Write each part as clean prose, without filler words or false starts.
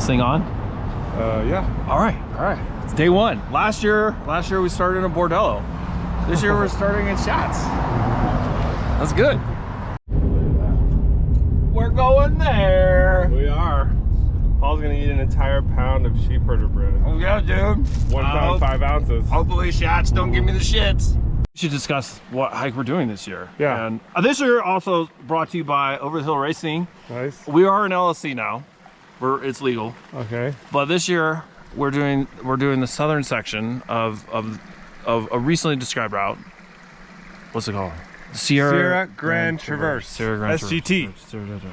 thing on? Yeah. All right. It's day one. Last year we started in Bordello. This year we're starting in Schatz. That's good. We're going there. We are. Paul's gonna eat an entire pound of sheep herder bread. Oh yeah, dude. 1 pound, 5 ounces. Hopefully Schatz don't give me the shits. We should discuss what hike we're doing this year. Yeah. And this year also brought to you by Over the Hill Racing. Nice. We are an LLC now. It's legal. Okay. But this year we're doing the southern section of a recently described route. What's it called? Sierra Grand Traverse. Sierra Grand SGT. Traverse.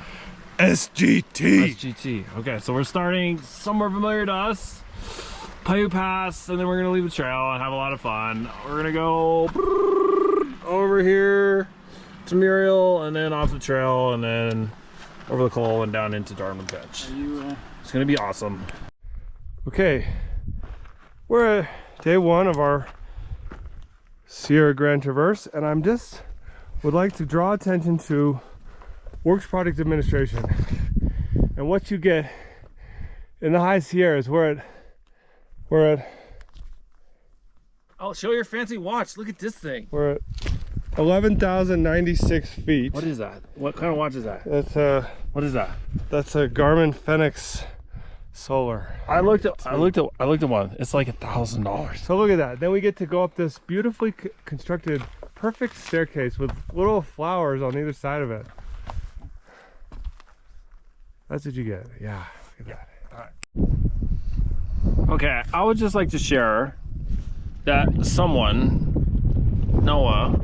SGT. SGT. Okay, so we're starting somewhere familiar to us. Piute Pass, and then we're gonna leave the trail and have a lot of fun. We're gonna go over here to Muriel, and then off the trail, and then over the coal and down into Dartmouth Bench. It's gonna be awesome. Okay, we're at day one of our Sierra Grand Traverse, and I'm just would like to draw attention to Works Product Administration and what you get in the High Sierras. We're at Oh, show your fancy watch. Look at this thing. We're at 11,096 feet. What is that? What kind of watch is that? That's What is that? that's a Garmin Fenix Solar. I looked at one. It's like $1,000. So look at that. Then we get to go up this beautifully constructed, perfect staircase with little flowers on either side of it. That's what you get. Yeah, look at that. All right. Okay, I would just like to share that someone, Noah,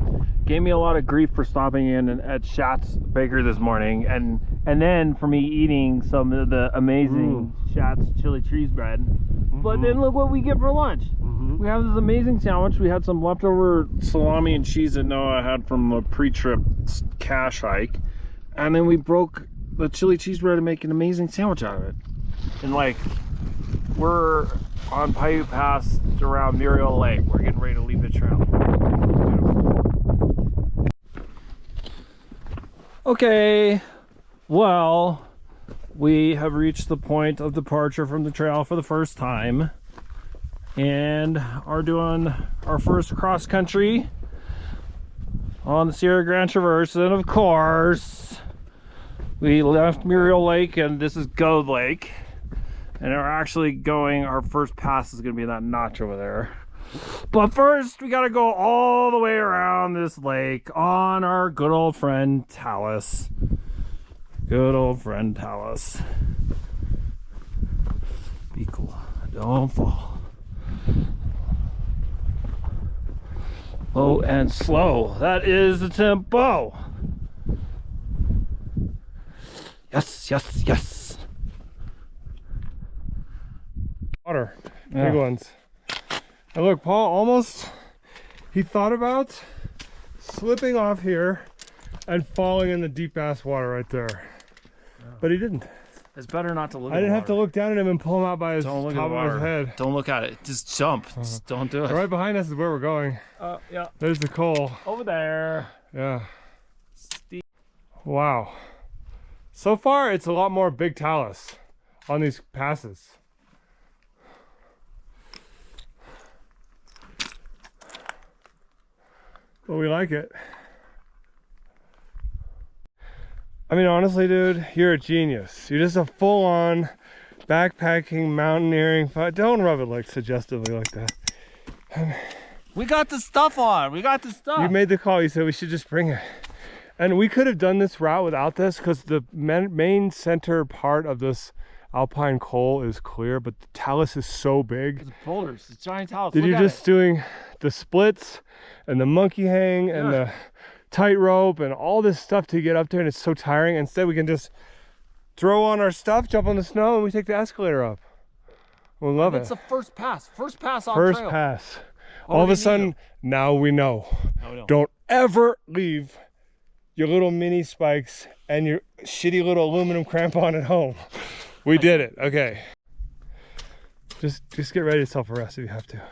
gave me a lot of grief for stopping in at Schatz Baker this morning, and then for me eating some of the amazing Schatz chili cheese bread. But then look what we get for lunch. We have this amazing sandwich. We had some leftover salami and cheese that Noah had from a pre-trip cache hike, and then we broke the chili cheese bread to make an amazing sandwich out of it. And like, we're on Piute Pass around Muriel Lake. We're getting ready to leave the trail. Okay, well, we have reached the point of departure from the trail for the first time and are doing our first cross country on the Sierra Grand Traverse. And of course, we left Muriel Lake and this is Gold Lake. And we're actually going, our first pass is gonna be that notch over there. But first, we gotta go all the way around this lake on our good old friend Talus. Good old friend Talus. Be cool, don't fall. Low and slow, that is the tempo. Yes, yes, yes. Water, big ones. And look, Paul almost, he thought about slipping off here and falling in the deep ass water right there. But he didn't. It's better not to look at I didn't have to look down at him and pull him out by his top of his head. Don't look at it. Just jump. Just don't do it. Right behind us is where we're going. Yeah. There's the coal. Over there. Yeah. Wow. So far, it's a lot more big talus on these passes. But we like it. I mean, honestly, dude, you're a genius. You're just a full-on backpacking, mountaineering. Don't rub it like suggestively like that. We got the stuff on. We got the stuff. You made the call. You said we should just bring it. And we could have done this route without this because the main center part of this alpine coal is clear, but the talus is so big. It's boulders. It's giant talus. That you're just doing the splits and the monkey hang and the tightrope and all this stuff to get up there, and it's so tiring. Instead, we can just throw on our stuff, jump on the snow, and we take the escalator up. We'll love it. It's the first pass. First pass on First trail. pass. All of a sudden, now we know. Don't ever leave your little mini spikes and your shitty little aluminum crampon at home. We did it. Okay. Just get ready to self-arrest if you have to.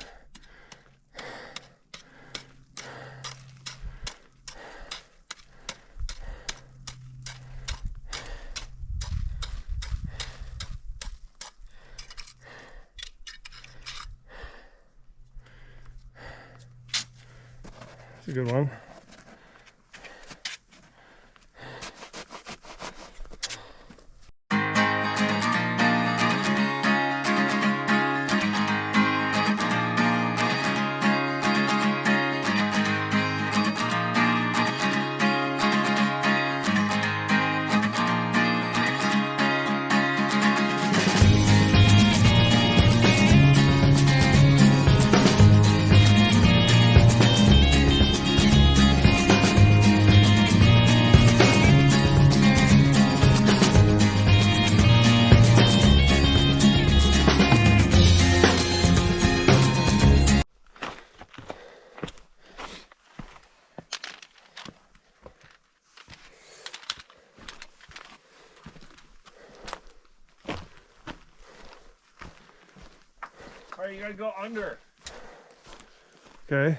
a good one. Alright, you gotta go under. Okay.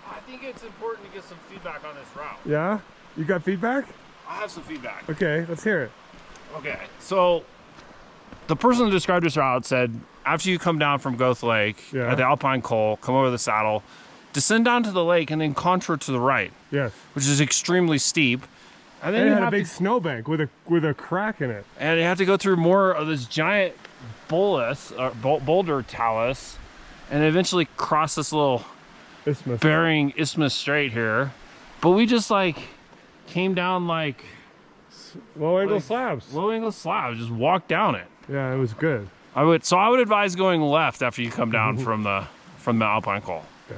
I think it's important to get some feedback on this route. Yeah? You got feedback? I have some feedback. Okay, let's hear it. Okay, so the person who described this route said after you come down from Goth Lake at the Alpine Col, come over the saddle, descend down to the lake and then contour to the right. Yes. Which is extremely steep. And then And you it had a have big to, snowbank with a crack in it. and you have to go through more of this giant boulder talus and eventually cross this little Isthmus. Bering Isthmus Strait here. But we just like came down like Low angle slabs. low angle slabs, just walk down it. Yeah, it was good. I would advise going left after you come down from the Alpine Col. Yeah.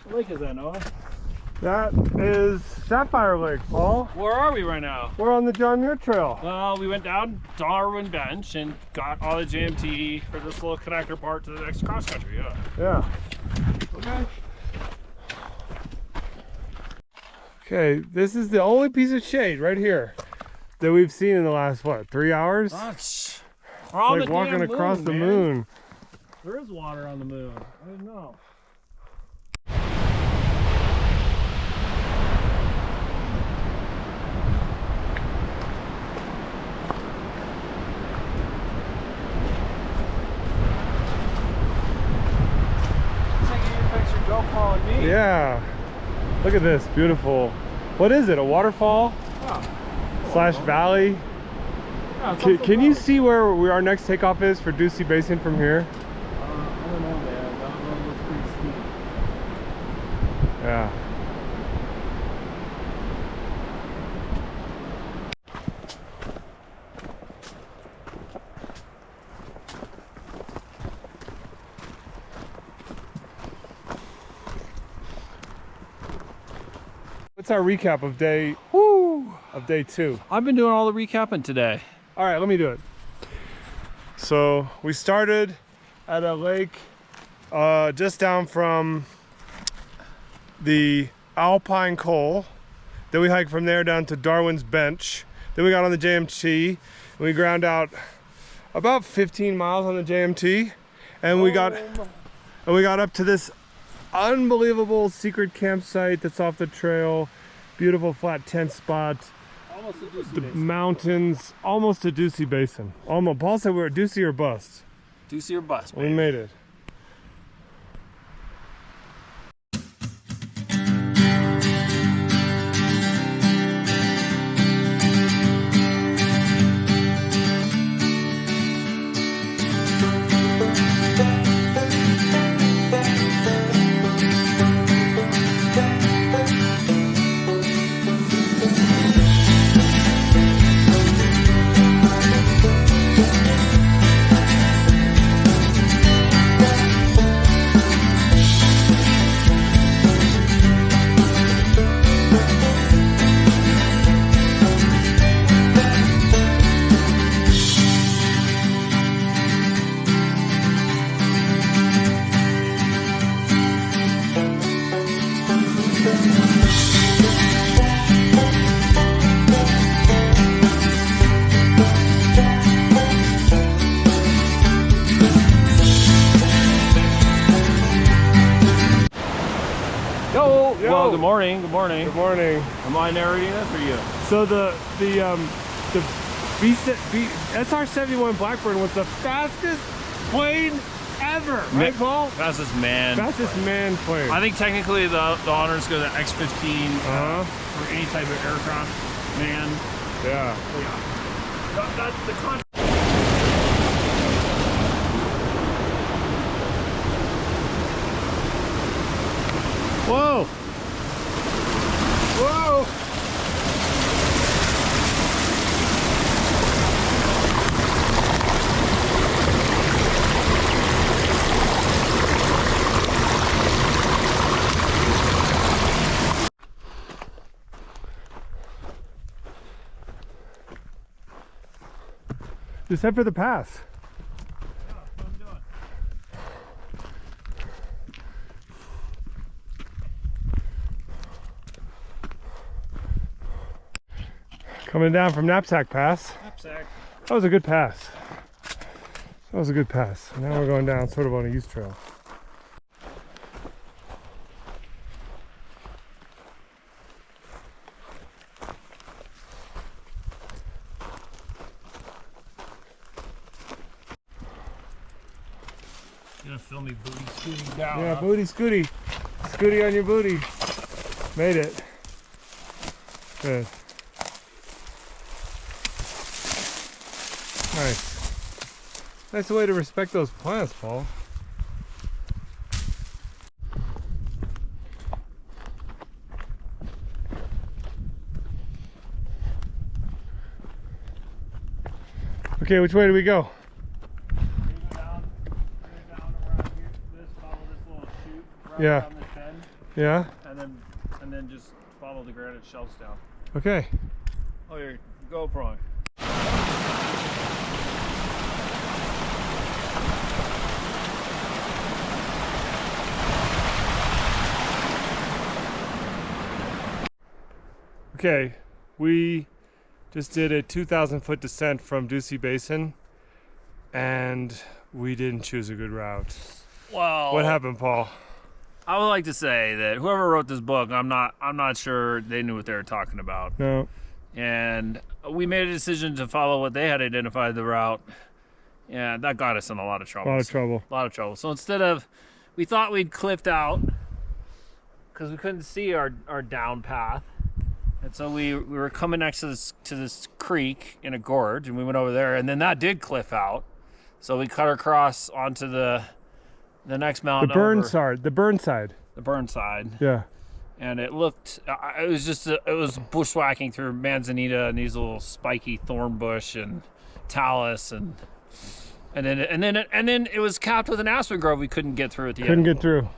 What lake is that, Noah? That is Sapphire Lake, Paul. Where are we right now? We're on the John Muir Trail. Well, we went down Darwin Bench and got all the JMT for this little connector part to the next cross country. Yeah. Yeah. Okay. Okay, this is the only piece of shade right here that we've seen in the last, what, 3 hours? Gosh. We're on Like the walking damn across moon, the man. moon. There is water on the moon. I didn't know. Taking your picture, don't call me. Yeah. Look at this, beautiful. What is it, a waterfall slash valley? Yeah, it's Can you see where our next takeoff is for Ducey Basin from here? I don't know, man. That road looks pretty steep. Yeah. What's our recap of day 2? I've been doing all the recapping today. All right, let me do it. So we started at a lake just down from the Alpine Col. Then we hiked from there down to Darwin's Bench. Then we got on the JMT and we ground out about 15 miles on the JMT, and we got up to this unbelievable secret campsite that's off the trail. Beautiful flat tent spot. Almost a Ducey The Basin. mountains, almost a Ducey Basin. Almost. Paul said we were Ducey or bust. Ducey or bust, We baby. made it. good morning. Good morning. Good morning. Am I narrating this or you? So the SR-71 Blackburn was the fastest plane ever, right, Paul? Fastest man. Fastest man plane. I think technically the honors go to X-15 for any type of aircraft man. Yeah. That's the con. Whoa! Whoa! Just head for the pass. Yeah, that's what I'm doing. Coming down from Knapsack Pass. Knapsack. That was a good pass. That was a good pass. Now we're going down sort of on a youth trail. You gonna film me booty scooting down? Yeah, huh? booty scooty. Scooty on your booty. Made it. Good. Nice. Nice way to respect those plants, Paul. Okay, which way do we go? Yeah. Down this bend, Yeah? and then just follow the granite shelves down. Okay. Oh, your GoPro. Okay, we just did a 2,000 foot descent from Ducey Basin and we didn't choose a good route. Well, What happened, Paul? I would like to say that whoever wrote this book, I'm not sure they knew what they were talking about. No. And we made a decision to follow what they had identified the route, and that got us in a lot of trouble. A lot of trouble. A lot of trouble. So instead of, we thought we'd clipped out because we couldn't see our down path, and so we were coming next to this creek in a gorge, and we went over there, and then that did cliff out, so we cut across onto the next mountain. The Burnside. The Burnside. Yeah. And it looked, it was bushwhacking through manzanita and these little spiky thorn bush and talus and then it was capped with an aspen grove we couldn't get through at the end. Couldn't get through.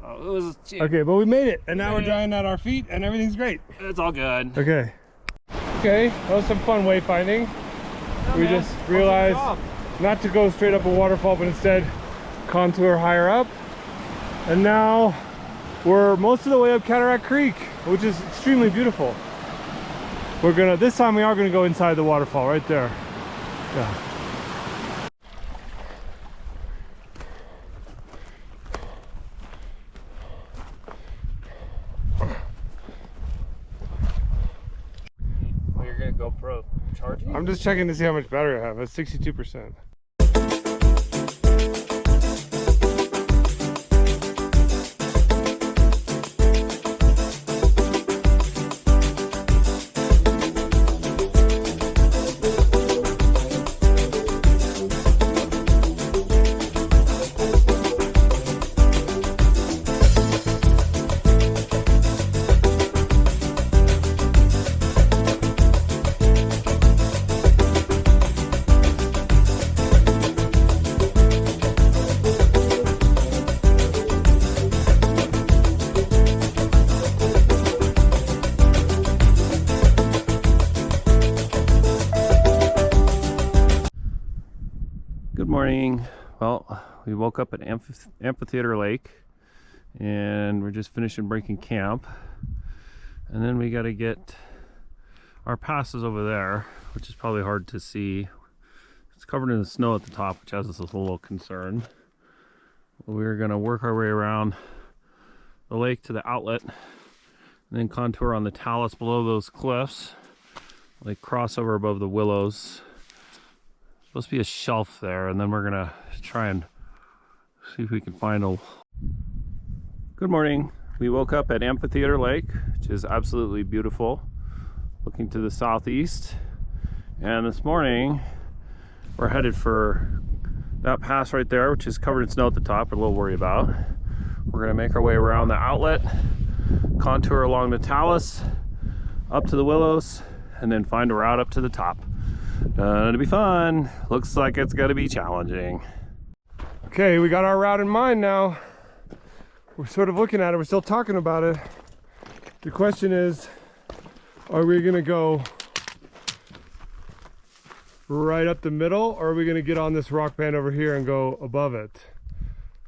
It was. Okay, but we made it, and now we're drying out our feet, and everything's great. It's all good. Okay. Okay, that was some fun wayfinding. We just realized not to go straight up a waterfall, but instead contour higher up. And now we're most of the way up Cataract Creek, which is extremely beautiful. This time we are gonna go inside the waterfall right there. Yeah. Oh, you're gonna GoPro charging? I'm just checking to see how much battery I have. That's 62%. Good morning. Well, we woke up at Amphitheater Lake and we're just finishing breaking camp, and then we got to get our passes over there, which is probably hard to see. It's covered in the snow at the top, which has us a little concern. We're gonna work our way around the lake to the outlet and then contour on the talus below those cliffs, like crossover above the willows. Supposed to be a shelf there, and then we're gonna try and see if we can find a... Good morning. We woke up at Amphitheater Lake, which is absolutely beautiful, looking to the southeast. And this morning, we're headed for that pass right there, which is covered in snow at the top, we're a little worried about. We're gonna make our way around the outlet, contour along the talus, up to the willows, and then find a route up to the top. It'll be fun. Looks like it's gonna be challenging. Okay, we got our route in mind now. We're sort of looking at it, we're still talking about it. The question is, are we gonna go right up the middle, or are we gonna get on this rock band over here and go above it?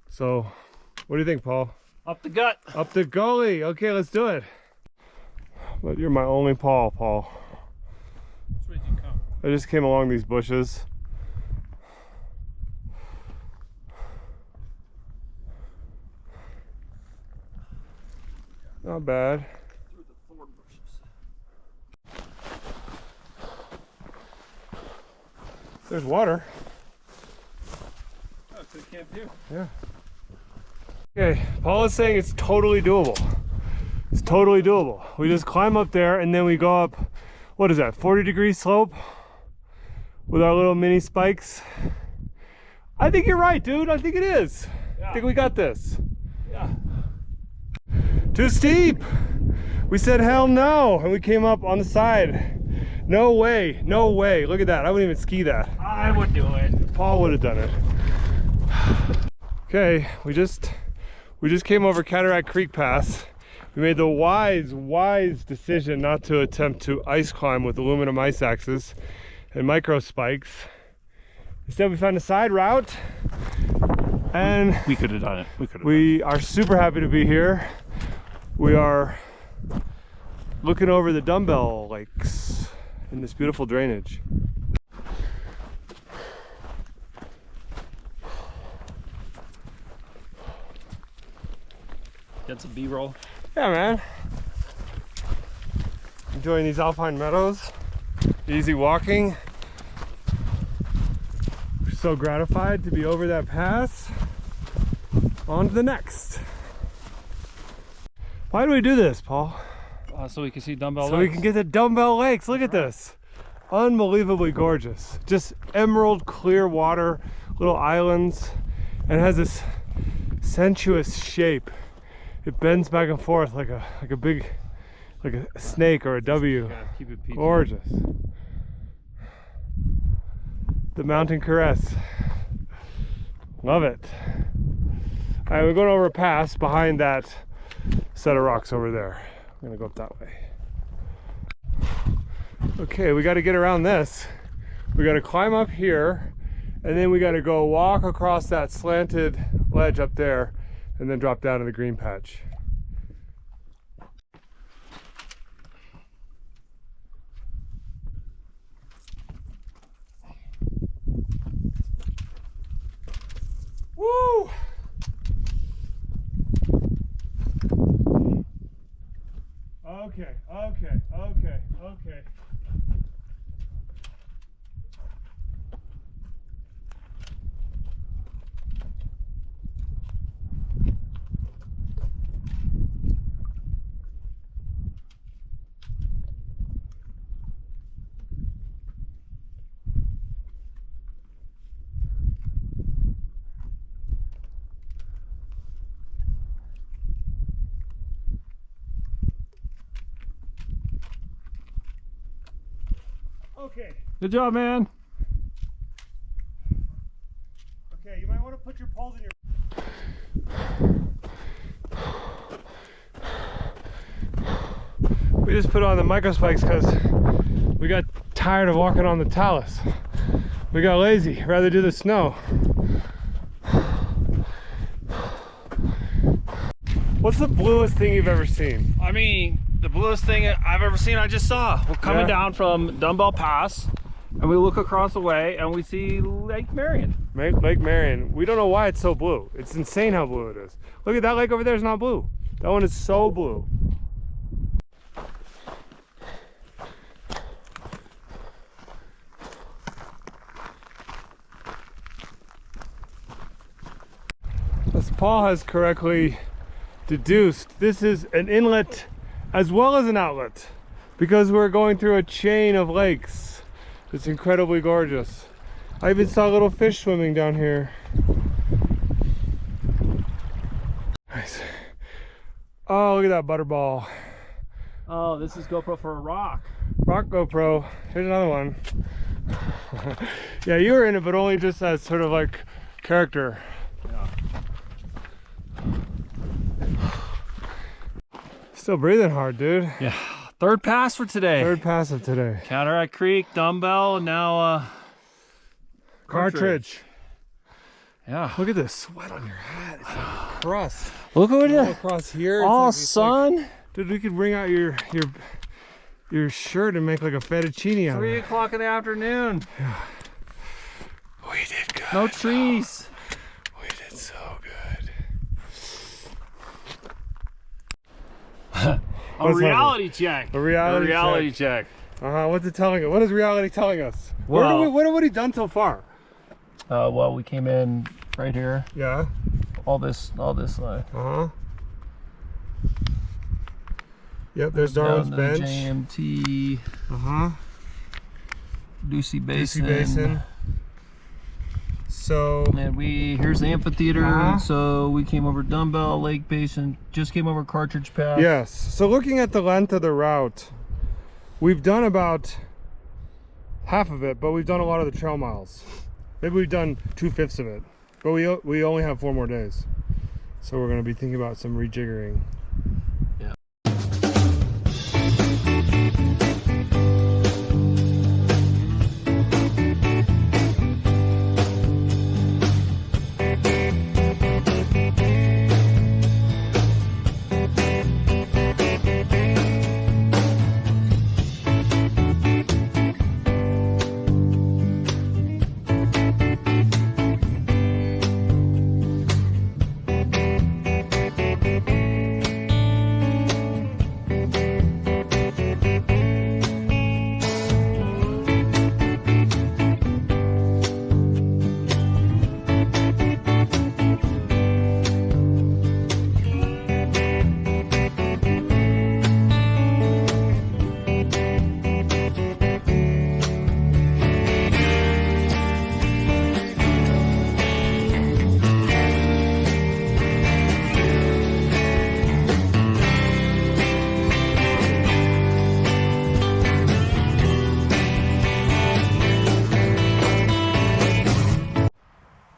So, what do you think, Paul? Up the gut. Up the gully. Okay, let's do it. But you're my only Paul. Which way did you come? I just came along these bushes. Not bad. Through the thorn bushes. There's water. Oh, it's a camp too. Yeah. Okay, Paul is saying it's totally doable. It's totally doable. We just climb up there and then we go up, what is that, 40-degree slope with our little mini spikes. I think you're right, dude. I think it is. Yeah. I think we got this. Yeah. Too steep. We said hell no, and we came up on the side. No way, no way. Look at that. I wouldn't even ski that. I would do it. Paul would have done it. Okay, we just came over Cataract Creek Pass. We made the wise decision not to attempt to ice climb with aluminum ice axes and micro spikes. Instead, we found a side route, and we could have done it. We are super happy to be here. We are looking over the dumbbell lakes in this beautiful drainage. Get some B-roll. Yeah, man. Enjoying these alpine meadows. Easy walking. We're so gratified to be over that pass. On to the next. Why do we do this, Paul? So we can see dumbbell lakes. So we can get the dumbbell lakes. Look at this. Unbelievably gorgeous. Just emerald clear water, little islands, and it has this sensuous shape. It bends back and forth like a snake or a W. Keep it PG. Gorgeous. The mountain caress. Love it. All right, we're going over a pass behind that set of rocks over there. I'm gonna go up that way. Okay, we got to get around this. We got to climb up here, and then we got to go walk across that slanted ledge up there, and then drop down to the green patch. Woo! Okay. Okay. Good job, man. Okay, you might want to put your poles in your... We just put on the micro spikes because we got tired of walking on the talus. We got lazy, rather do the snow. What's the bluest thing you've ever seen? I mean, the bluest thing I've ever seen, I just saw. We're coming down from Dumbbell Pass, and we look across the way, and we see Lake Marion. Lake Marion. We don't know why it's so blue. It's insane how blue it is. Look at that lake over there, it's not blue. That one is so blue. Paul has correctly deduced, this is an inlet as well as an outlet because we're going through a chain of lakes. It's incredibly gorgeous. I even saw little fish swimming down here. Nice. Oh, look at that butterball. Oh, this is GoPro for a rock. Rock GoPro. Here's another one. Yeah, you were in it, but only just as sort of like character. Yeah. Still breathing hard, dude. Yeah. Third pass for today. Third pass of today. Cataract Creek, dumbbell, and now Cartridge. Yeah. Look at this sweat on your hat. It's like crust. Look what it All is. across here. All it's sun. like, dude, we could bring out your shirt and make like a fettuccine out of 3 it. o'clock in the afternoon. Yeah. We did good. No trees. We did so good. A reality check. A reality check. What's it telling us? What is reality telling us? Well, what have we done so far? Well, we came in right here. Yeah. All this. Yep, there's Darwin's down to the bench. JMT. Ducey Basin. Ducey Basin. So. And here's the amphitheater. So we came over Dumbbell, Lake Basin. Just came over Cartridge Pass. Yes. So looking at the length of the route, we've done about half of it, but we've done a lot of the trail miles. Maybe we've done 2/5 of it, but we only have 4 more days. So we're going to be thinking about some rejiggering. Yeah.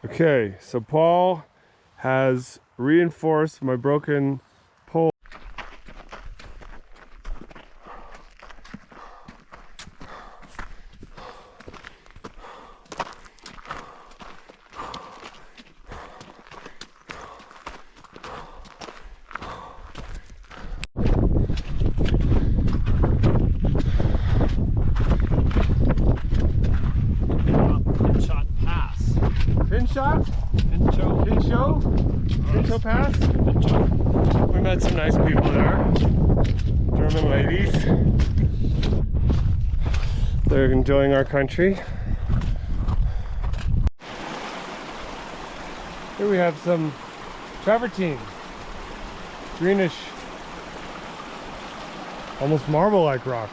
Okay, so Paul has reinforced my broken pole. Pinchot Pass? We met some nice people there. German ladies. They're enjoying our country. Here we have some travertine. Greenish, almost marble-like rock.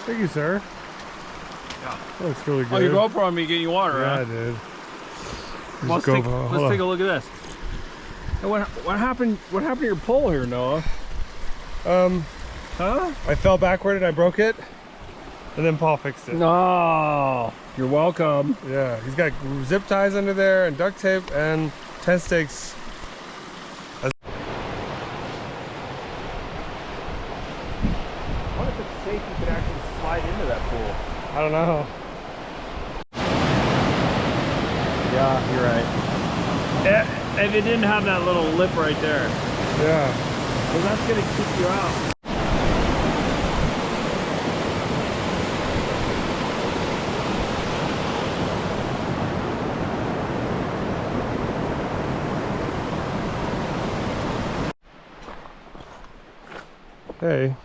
Thank you, sir. Yeah. That looks really good. Oh, your GoPro on me getting you water, yeah, huh? I did. Let's take a look at this. Hey, what happened? What happened to your pole here, Noah? I fell backward and I broke it, and then Paul fixed it. No, you're welcome. Yeah, he's got zip ties under there and duct tape and tent stakes. I wonder if it's safe you could actually slide into that pool. I don't know. Yeah, you're right. If it didn't have that little lip right there. Yeah. Well, that's gonna keep you out. Hey.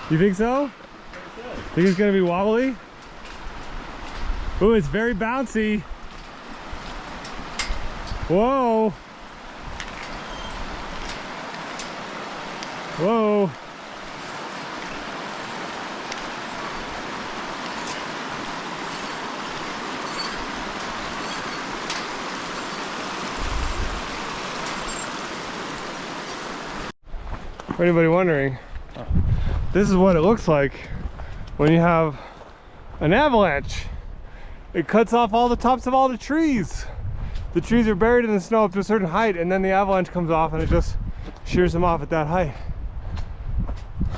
You think so? Think it's gonna be wobbly? Ooh, it's very bouncy. Whoa. Whoa. For anybody wondering, this is what it looks like when you have an avalanche. It cuts off all the tops of all the trees. The trees are buried in the snow up to a certain height, and then the avalanche comes off and it just shears them off at that height.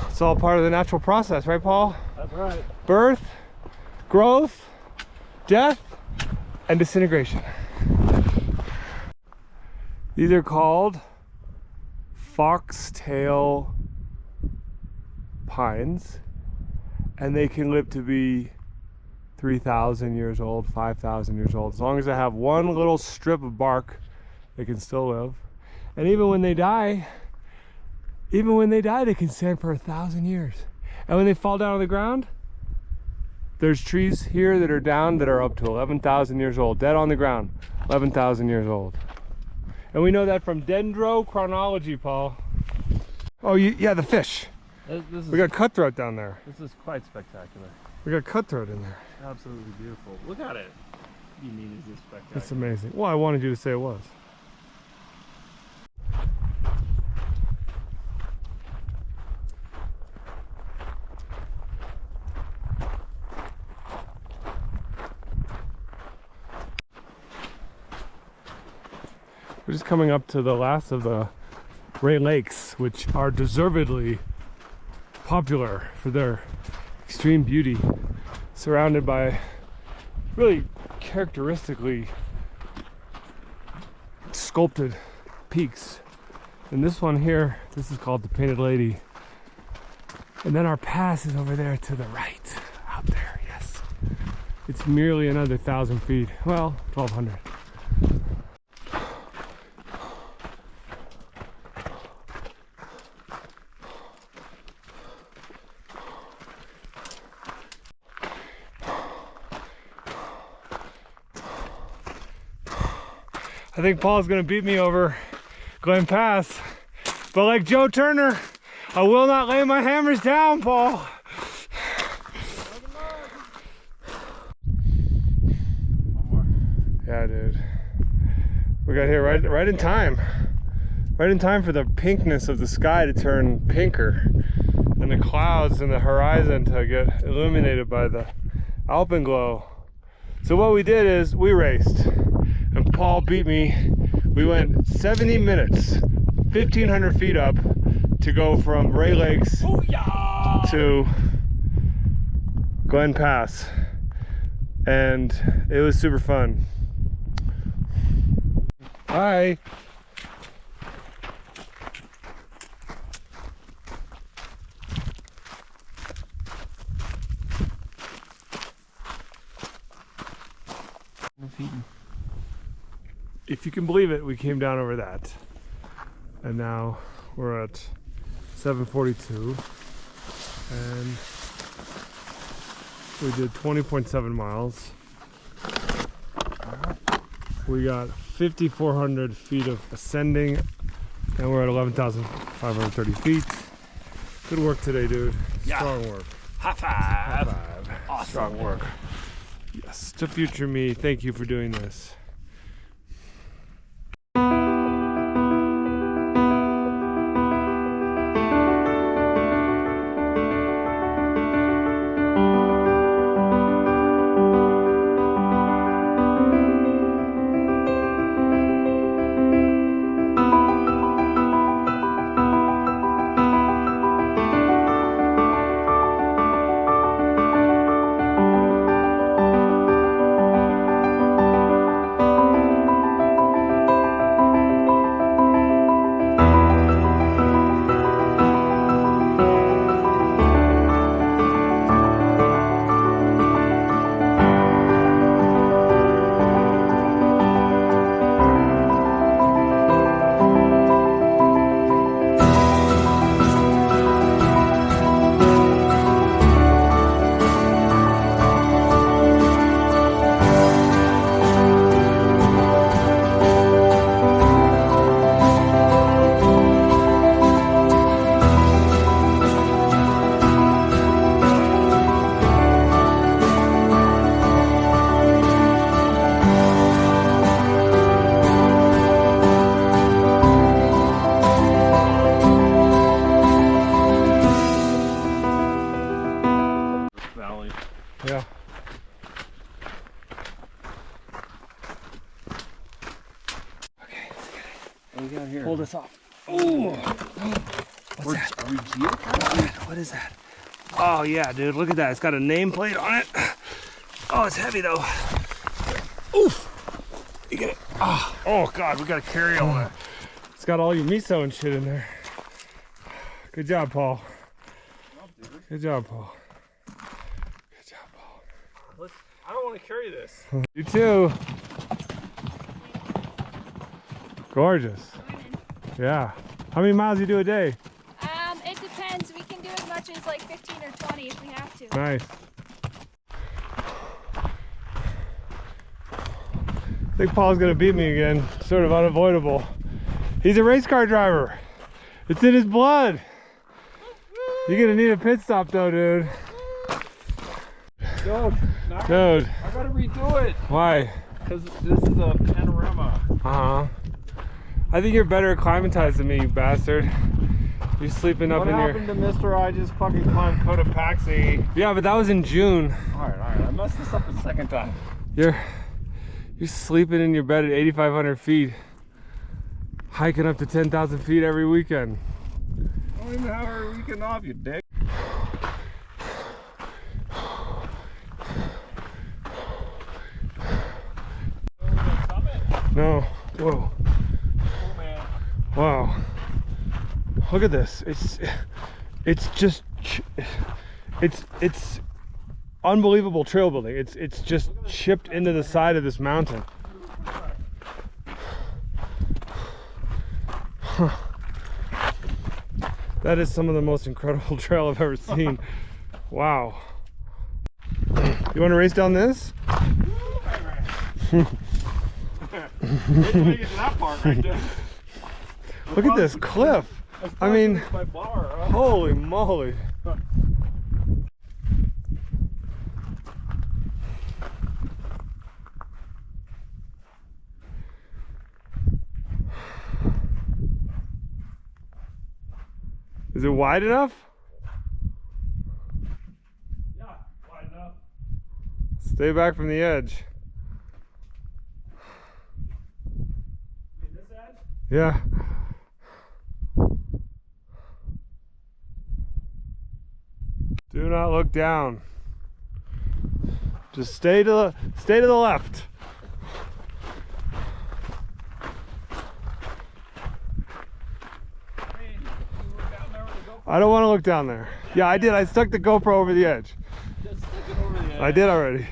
It's all part of the natural process, right, Paul? That's right. Birth, growth, death, and disintegration. These are called foxtail pines, and they can live to be 3,000 years old, 5,000 years old. As long as they have one little strip of bark, they can still live. And even when they die, they can stand for 1,000 years. And when they fall down on the ground, there's trees here that are down that are up to 11,000 years old, dead on the ground, 11,000 years old. And we know that from dendrochronology, Paul. Oh, yeah, the fish. We got cutthroat down there. This is quite spectacular. We got cutthroat in there. Absolutely beautiful. Look at it. You mean is this spectacular? That's amazing. Well, I wanted you to say it was. We're just coming up to the last of the Ray Lakes, which are deservedly popular for their extreme beauty, surrounded by really characteristically sculpted peaks. And this one here, this is called the Painted Lady. And then our pass is over there to the right, out there, yes. It's merely another 1,000 feet, well, 1,200. I think Paul's gonna beat me over Glen Pass, but like Joe Turner, I will not lay my hammers down, Paul. Yeah, dude. We got here right in time. Right in time for the pinkness of the sky to turn pinker and the clouds and the horizon to get illuminated by the alpenglow. So what we did is we raced. And Paul beat me. We went 70 minutes, 1,500 feet up to go from Ray Lakes to Glen Pass. And it was super fun. Hi. If you can believe it, we came down over that, and now we're at 742, and we did 20.7 miles. We got 5,400 feet of ascending, and we're at 11,530 feet. Good work today, dude. Yeah. Strong work. High five. High five. Awesome. Strong work. Yes, to future me, thank you for doing this. What's that? Are we geocaching? What is that? Oh yeah, dude, look at that. It's got a nameplate on it. Oh, it's heavy though. Oof. You get it. Oh God, we gotta carry all that. It's got all your miso and shit in there. Good job, Paul. Good job, Paul. Good job, Paul. I don't want to carry this. You too. Gorgeous. Yeah. How many miles do you do a day? It depends. We can do as much as like 15 or 20 if we have to. Nice. I think Paul's gonna beat me again. Sort of unavoidable. He's a race car driver. It's in his blood. You're gonna need a pit stop though, dude. Dude, I gotta redo it. Why? Because this is a panorama. Uh-huh. I think you're better acclimatized than me, you bastard. You're sleeping up What in happened your... to Mr. I just fucking climbed Cotopaxi? Yeah, but that was in June. Alright. I messed this up the second time. You're sleeping in your bed at 8,500 feet. Hiking up to 10,000 feet every weekend. I don't even have a weekend off, you dick. No. Whoa. Oh man. Wow. Look at this. It's just it's unbelievable trail building. It's just chipped into the side of this mountain. Huh. That is some of the most incredible trail I've ever seen. Wow. You want to race down this? Look at this cliff. I mean, holy moly. Is it wide enough? Yeah, wide enough. Stay back from the edge. This edge? Yeah. Do not look down. Just stay to the left. I don't want to look down there. Yeah, I did. I stuck the GoPro over the edge. Just stick it over the edge. I did already.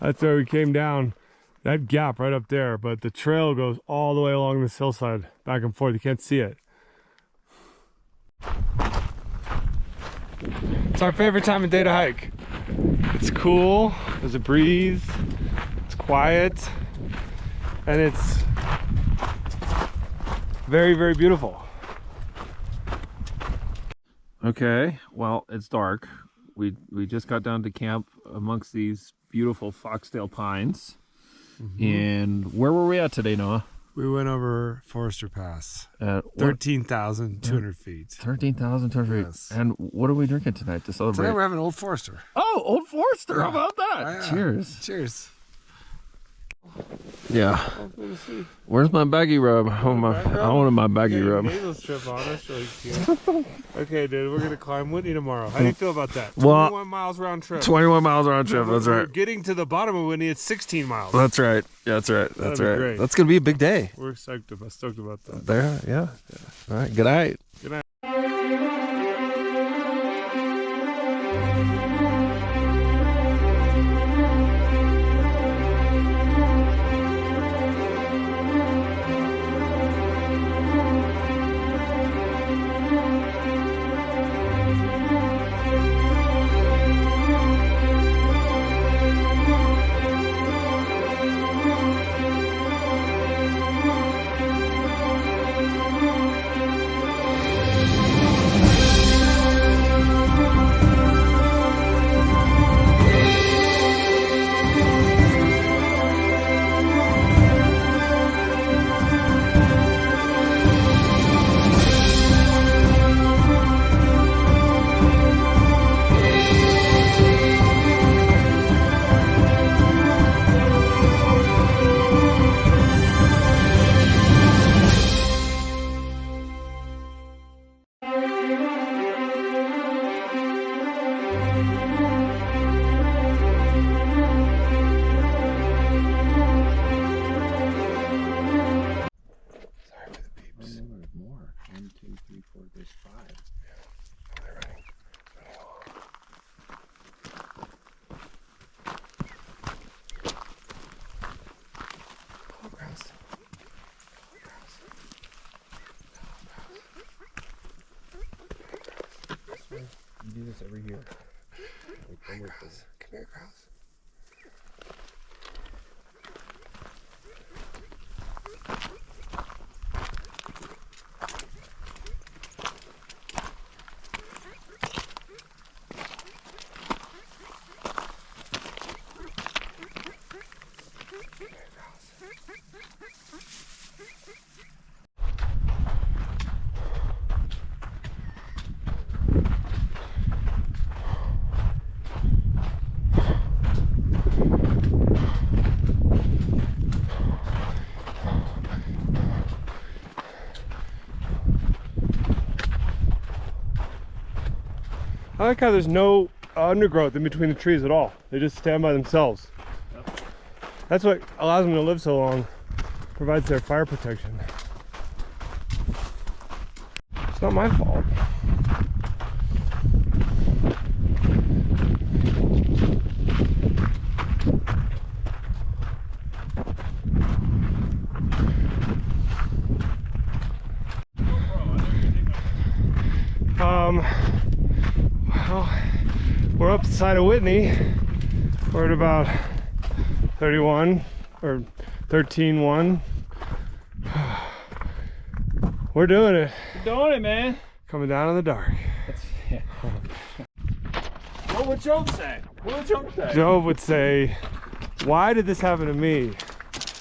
That's where we came down. That gap right up there, but the trail goes all the way along this hillside, back and forth. You can't see it. It's our favorite time of day to hike. It's cool, there's a breeze, it's quiet, and it's very, very beautiful. Okay, well, it's dark. We just got down to camp amongst these beautiful foxtail pines. And where were we at today, Noah? We went over Horseshoe Pass, At 13,200 feet. 13,200 feet. Yes. And what are we drinking tonight to celebrate? Today we're having Old Forester. Oh, Old Forester. How about that? Yeah. Cheers. Cheers. Yeah. Where's my baggy rub? I wanted my baggy rub. Nasal strip on. That's really cute. Okay, dude, we're gonna climb Whitney tomorrow. How do you feel about that? Well, 21 miles round trip. 21 miles round trip. That's We're right. getting to the bottom of Whitney, it's 16 miles. That's right. Yeah, that's right. That's That'd be right. great. That's gonna be a big day. We're stoked about that. There. Yeah. All right. Good night. Good night. every year. Come here, Grouse. Come here, Grouse. I like how there's no undergrowth in between the trees at all. They just stand by themselves. Yep. That's what allows them to live so long, provides their fire protection. It's not my fault. Well, we're up the side of Whitney. We're at about 31 or 13.1. We're doing it. We're doing it, man. Coming down in the dark. Yeah. What would Job say? What would Job say? Job would say, why did this happen to me?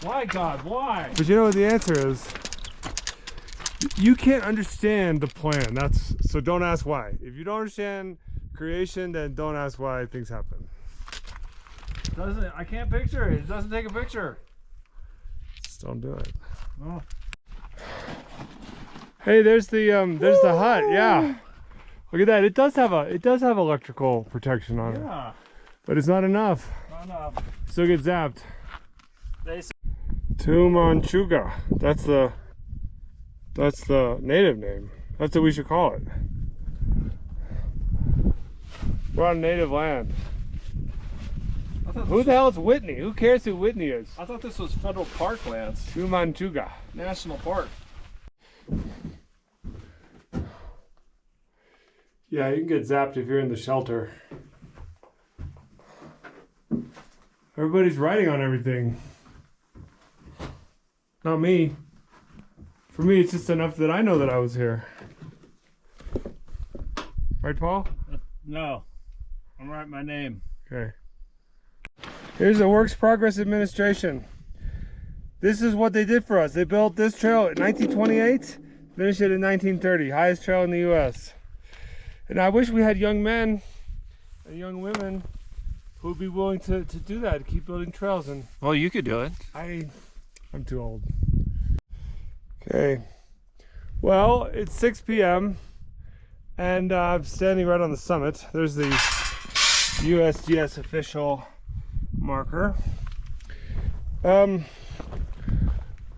Why, God? Why? But you know what the answer is? You can't understand the plan. So don't ask why. If you don't understand creation, then don't ask why things happen. I can't picture it. It doesn't take a picture. Just don't do it. Oh. Hey, there's the hut. Yeah. Look at that. It does have electrical protection on it. Yeah. But it's not enough. Not enough. Still get zapped. They Tumanchuga. That's the native name. That's what we should call it. We're on native land. Who the hell is Whitney? Who cares who Whitney is? I thought this was federal park lands. Tumanchuga. National Park. Yeah, you can get zapped if you're in the shelter. Everybody's writing on everything. Not me. For me, it's just enough that I know that I was here. Right, Paul? No. I'm writing my name. Okay. Here's the Works Progress Administration. This is what they did for us. They built this trail in 1928, finished it in 1930. Highest trail in the U.S. And I wish we had young men and young women who would be willing to do that, to keep building trails. And Well, you could do it. I'm too old. Okay. Well, it's 6 p.m. and I'm standing right on the summit. There's the USGS official marker.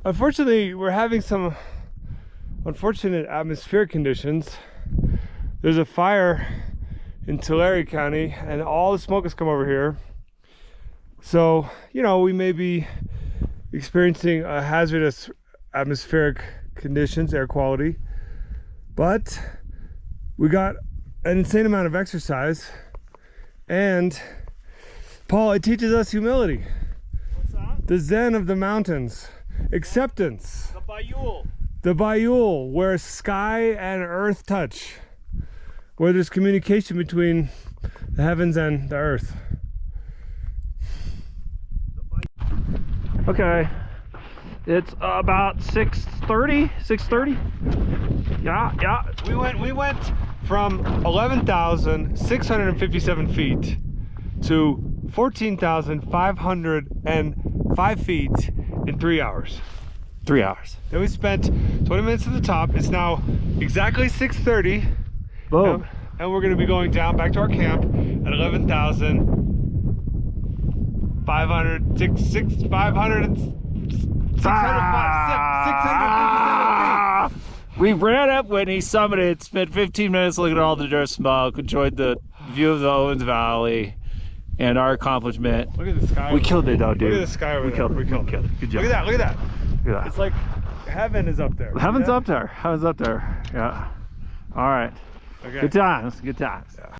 Unfortunately, we're having some unfortunate atmospheric conditions. There's a fire in Tulare County and all the smoke has come over here. So, you know, we may be experiencing a hazardous atmospheric conditions, air quality, but we got an insane amount of exercise. And Paul, it teaches us humility. What's that? The zen of the mountains. Acceptance. The Bayou. The Bayou, where sky and earth touch. Where there's communication between the heavens and the earth. Okay. It's about 6:30. 6:30. Yeah. We went from 11,657 feet to 14,505 feet in 3 hours. 3 hours. Then we spent 20 minutes at the top. It's now exactly 6:30. Boom. And we're going to be going down back to our camp at 11,500, 657 feet. We ran up Whitney, summited, spent 15 minutes looking at all the dirt smoke, enjoyed the view of the Owens Valley, and our accomplishment. Look at the sky. We killed it though, dude. Look at the sky over we there. Killed it. We killed it. Good job. Look at that. Look at that. Look at that. It's like heaven is up there. Heaven's up there. Heaven's up there. Yeah. All right. Okay. Good times. Good times. Yeah.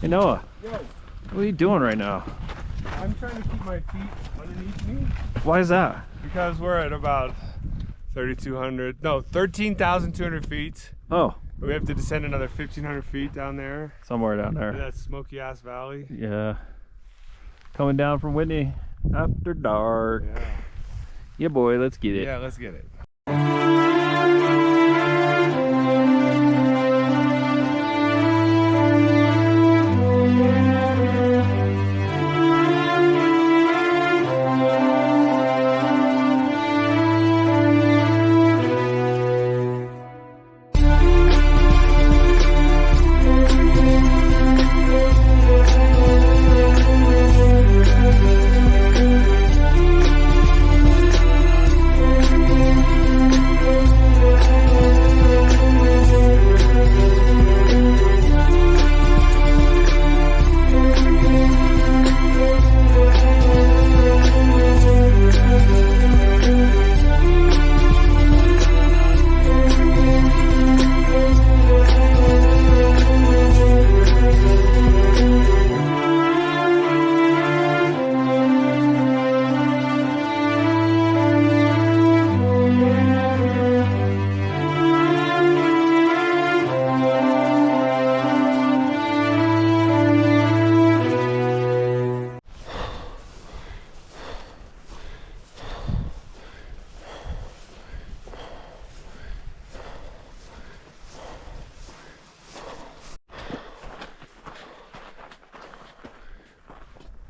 Hey Noah, Yo, what are you doing right now? I'm trying to keep my feet underneath me Why is that? because we're at about 13,200 feet. Oh, We have to descend another 1,500 feet down there. somewhere down In there. that smoky ass valley. Yeah. Coming down from Whitney after dark. Yeah. Yeah, boy, let's get it. Yeah, let's get it.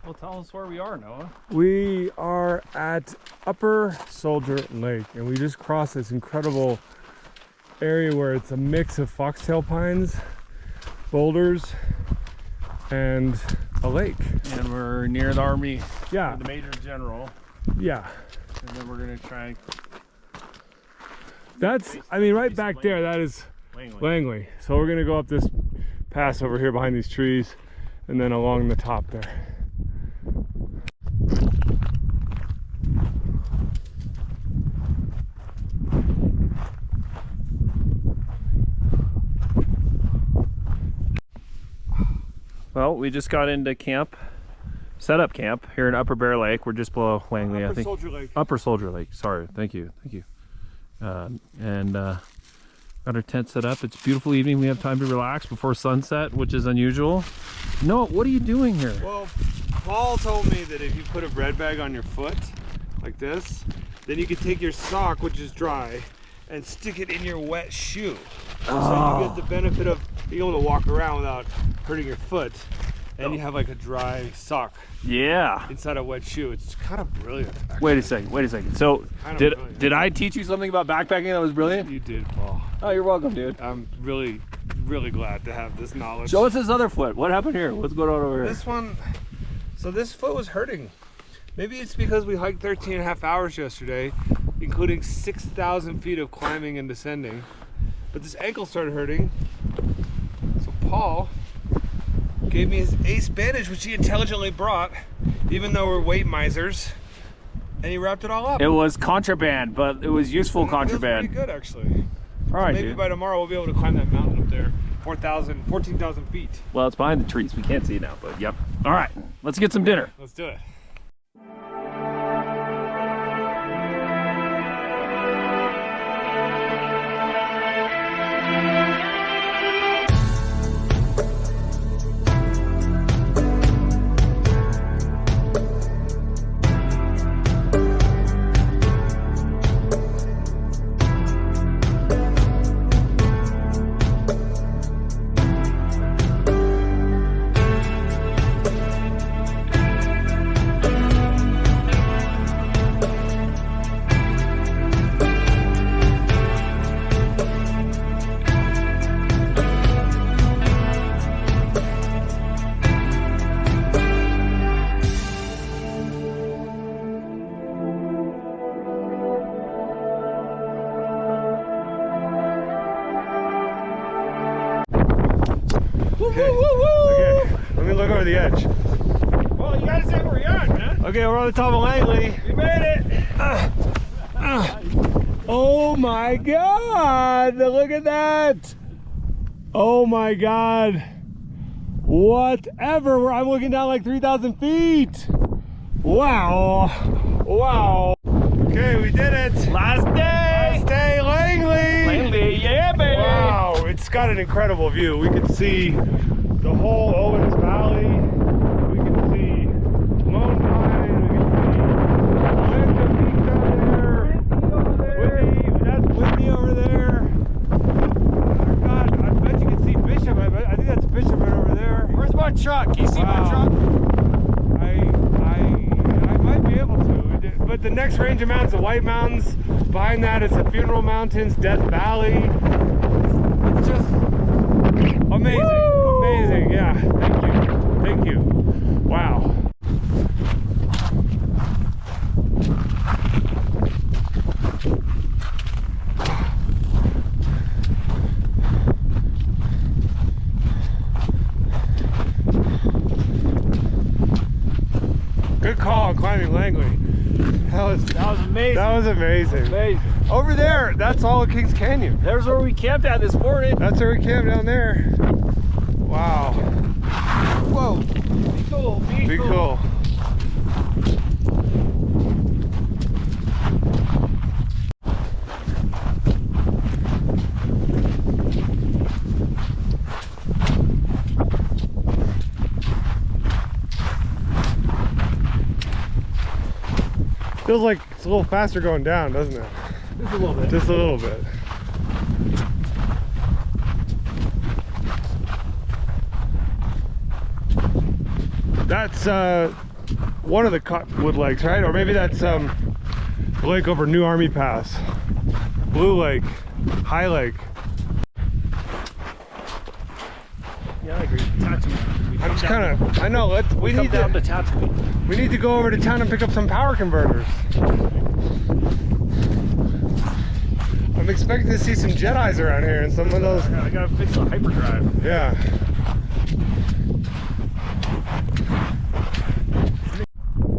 Well, tell us where we are, Noah. We are at Upper Soldier Lake, and we just crossed this incredible area where it's a mix of foxtail pines, boulders, and a lake. And we're near the Army, Yeah, the Major General. yeah. And then we're going to try and That's, I mean, right back there, that is Langley. Langley. So we're gonna go up this pass over here behind these trees, and then along the top there. Well, we just got into camp, set up camp here in Upper Bear Lake. We're just below Langley, I think. Soldier Lake. Upper Soldier Lake. Sorry, thank you. Got our tent set up. It's a beautiful evening. We have time to relax before sunset, which is unusual. No, what are you doing here? Well, Paul told me that if you put a bread bag on your foot, like this, then you could take your sock, which is dry, and stick it in your wet shoe. So you get the benefit of being able to walk around without hurting your foot, and you have like a dry sock Yeah. inside a wet shoe. It's kind of brilliant, actually. Wait a second. So Kind of did brilliant. did I teach you something about backpacking that was brilliant? You did, Paul. Oh, you're welcome, dude. I'm really, really glad to have this knowledge. Show us this other foot. What happened here? What's going on over here? This one, so this foot was hurting. Maybe it's because we hiked 13 and a half hours yesterday, including 6,000 feet of climbing and descending. But this ankle started hurting. So Paul gave me his ace bandage, which he intelligently brought, even though we're weight misers. And he wrapped it all up. It was contraband, but it was useful It feels contraband. pretty good, actually. All right, Maybe dude. by tomorrow we'll be able to climb that mountain up there, 14,000 feet. Well, it's behind the trees. We can't see it now, but yep. All right, let's get some dinner. Let's do it. Okay, let me look over the edge. Well, you gotta say where you're at, man. Okay, we're on the top of Langley. You made it. Oh my God! Look at that! Oh my God! whatever. I'm looking down like 3,000 feet. Wow. Wow. Okay, we did it. Last day. Last day, Langley. Langley, yeah, baby. Wow, it's got an incredible view. We can see the whole Owens Valley. We can see Lone Pine. We can see Lincoln Peak down there. Whitney, that's Whitney over there. God, I bet you can see Bishop. I think that's Bishop right over there. Where's my truck? Can you see my truck? I might be able to. But the next range of mountains, the White Mountains. Behind that is the Funeral Mountains, Death Valley. It's just amazing. Woo! Amazing. Yeah. Thank you. Thank you. Wow. Good call on climbing Langley. That was amazing. That was amazing. Amazing. Over there, that's all of Kings Canyon. There's where we camped at this morning. That's where we camped down there. Wow. Whoa. Be cool. Be cool. Feels like it's a little faster going down, doesn't it? Just a little bit. Just a little bit. That's one of the Cottonwood Lakes, right? Or maybe that's the lake over New Army Pass. Blue Lake, High Lake. Yeah, I agree. Tatooine. I'm just kind of, I know, we need down to Tatooine. We need to go over to town and pick up some power converters. I'm expecting to see some Jedis around here and some of those. I gotta fix the hyperdrive. Yeah.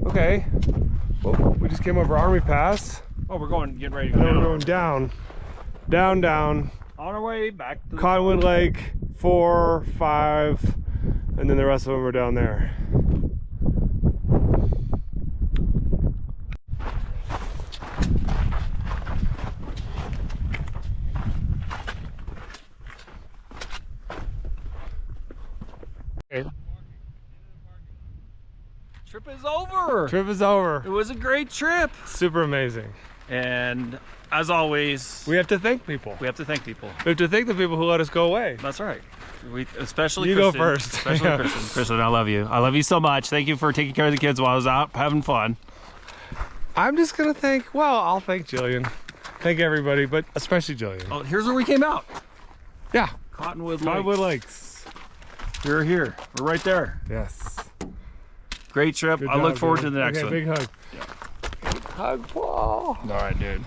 Okay. Well, we just came over Army Pass. Oh, we're getting ready to And go then we're down. going down, down. On our way back to the Cottonwood Lake, 4, 5, and then the rest of them are down there. Trip is over. Trip is over. It was a great trip. Super amazing. And as always, We have to thank people. we have to thank people. We have to thank the people who let us go away. That's right. Especially You go Kristen. first. Especially Yeah. Kristen. Kristen, I love you. I love you so much. Thank you for taking care of the kids while I was out having fun. I'm just gonna I'll thank Jillian. Thank everybody, but especially Jillian. Oh, here's where we came out. Yeah. Cottonwood Lakes. Cottonwood Lakes. We're here. We're right there. Yes. Great trip. Good I look job, forward dude. to the next Okay, one. big hug. Big hug, Paul. All right, dude.